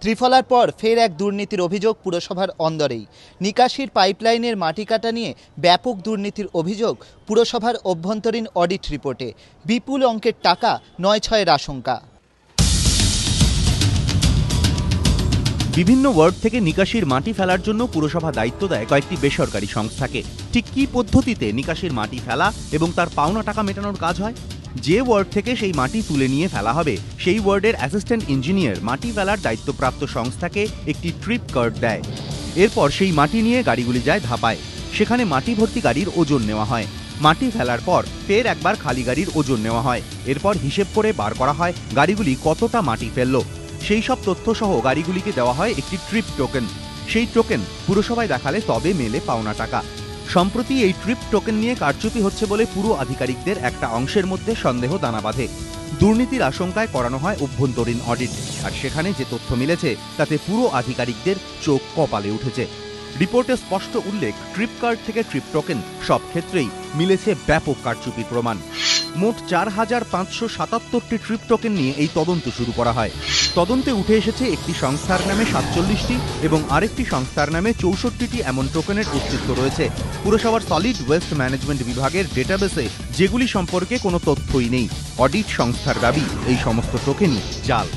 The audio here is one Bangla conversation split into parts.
ত্রিফলার পর ফের এক দুর্নীতির অভিযোগ পুরসভার অন্দরেই। নিকাশির পাইপলাইনের মাটি কাটা নিয়ে ব্যাপক দুর্নীতির অভিযোগ পুরসভার অভ্যন্তরীণ অডিট রিপোর্টে। বিপুল অঙ্কের টাকা নয় ছয়ের আশঙ্কা। বিভিন্ন ওয়ার্ড থেকে নিকাশির মাটি ফেলার জন্য পুরসভা দায়িত্ব দেয় কয়েকটি বেসরকারি সংস্থাকে। ঠিক কী পদ্ধতিতে নিকাশির মাটি ফেলা এবং তার পাওনা টাকা মেটানোর কাজ হয়? যে ওয়ার্ড থেকে সেই মাটি তুলে নিয়ে ফেলা হবে সেই ওয়ার্ডের অ্যাসিস্ট্যান্ট ইঞ্জিনিয়ার মাটি ফেলার দায়িত্বপ্রাপ্ত সংস্থাকে একটি ট্রিপ কার্ড দেয়। এরপর সেই মাটি নিয়ে গাড়িগুলি যায় ধাপায়। সেখানে মাটি ভর্তি গাড়ির ওজন নেওয়া হয়। মাটি ফেলার পর ফের একবার খালি গাড়ির ওজন নেওয়া হয়। এরপর হিসেব করে বার করা হয় গাড়িগুলি কতটা মাটি ফেললো। সেই সব তথ্য সহ গাড়িগুলিকে দেওয়া হয় একটি ট্রিপ টোকেন। সেই টোকেন পুরসভায় দেখালে তবে মেলে পাওনা টাকা। সম্প্রতি এই ট্রিপ টোকেন নিয়ে কারচুপি হচ্ছে বলে পুরো আধিকারিকদের একটা অংশের মধ্যে সন্দেহ দানা বাঁধে। দুর্নীতির আশঙ্কায় করানো হয় অভ্যন্তরীণ অডিট, আর সেখানে যে তথ্য মিলেছে তাতে পুরো আধিকারিকদের চোখ কপালে উঠেছে। রিপোর্টে স্পষ্ট উল্লেখ, ট্রিপ কার্ড থেকে ট্রিপ টোকেন সব ক্ষেত্রেই মিলেছে ব্যাপক কারচুপির প্রমাণ। মোট ৪,৫৭৭টি ট্রিপ টোকেন নিয়ে এই তদন্ত শুরু করা হয়। তদন্তে উঠে এসেছে একটি সংস্থার নামে ৪৭টি এবং আরেকটি সংস্থার নামে ৬৪টি এমন টোকেনের অস্তিত্ব রয়েছে। পুরসভার সলিড ওয়েস্ট ম্যানেজমেন্ট বিভাগের ডেটাবেসে যেগুলি সম্পর্কে কোনো তথ্যই নেই। অডিট সংস্থার দাবি এই সমস্ত টোকেনই জাল।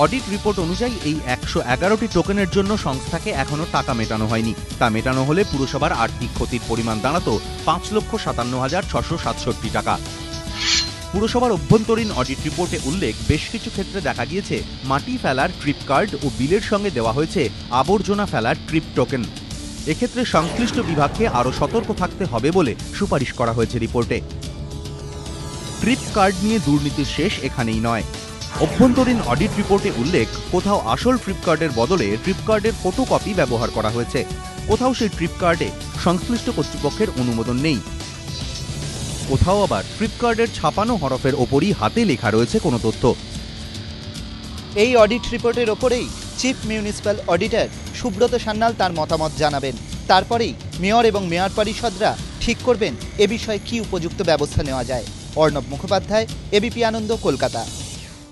অডিট রিপোর্ট অনুযায়ী এই ১১১টি টোকেনের জন্য সংস্থাকে এখনো টাকা মেটানো হয়নি। তা মেটানো হলে পুরসভার আর্থিক ক্ষতির পরিমাণ দাঁড়াতো ৫,৫৭,৬৬৭ টাকা। পুরসভার অভ্যন্তরীণ অডিট রিপোর্টে উল্লেখ, বেশ কিছু ক্ষেত্রে দেখা গিয়েছে মাটি ফেলার ট্রিপ কার্ড ও বিলের সঙ্গে দেওয়া হয়েছে আবর্জনা ফেলার ট্রিপ টোকেন। এক্ষেত্রে সংশ্লিষ্ট বিভাগকে আরও সতর্ক থাকতে হবে বলে সুপারিশ করা হয়েছে রিপোর্টে। ট্রিপ কার্ড নিয়ে দুর্নীতির শেষ এখানেই নয়। অভ্যন্তরীণ অডিট রিপোর্টে উল্লেখ, কোথাও আসল ট্রিপ কার্ডের বদলে ট্রিপ কার্ডের ফটোকপি ব্যবহার করা হয়েছে। কোথাও সেই ট্রিপ কার্ডে সংশ্লিষ্ট কর্তৃপক্ষের অনুমোদন নেই। কোথাও আবার ট্রিপ কার্ডের ছাপানো হরফের ওপরই হাতে লেখা রয়েছে কোনো তথ্য। এই অডিট রিপোর্টের ওপরেই chief municipal auditor Subrata Sanyal তার মতামত জানাবেন। তারপরেই মেয়র এবং মেয়র পরিষদরা ঠিক করবেন এ বিষয়ে কী উপযুক্ত ব্যবস্থা নেওয়া যায়। অর্ণব মুখোপাধ্যায়, এবিপি আনন্দ, কলকাতা।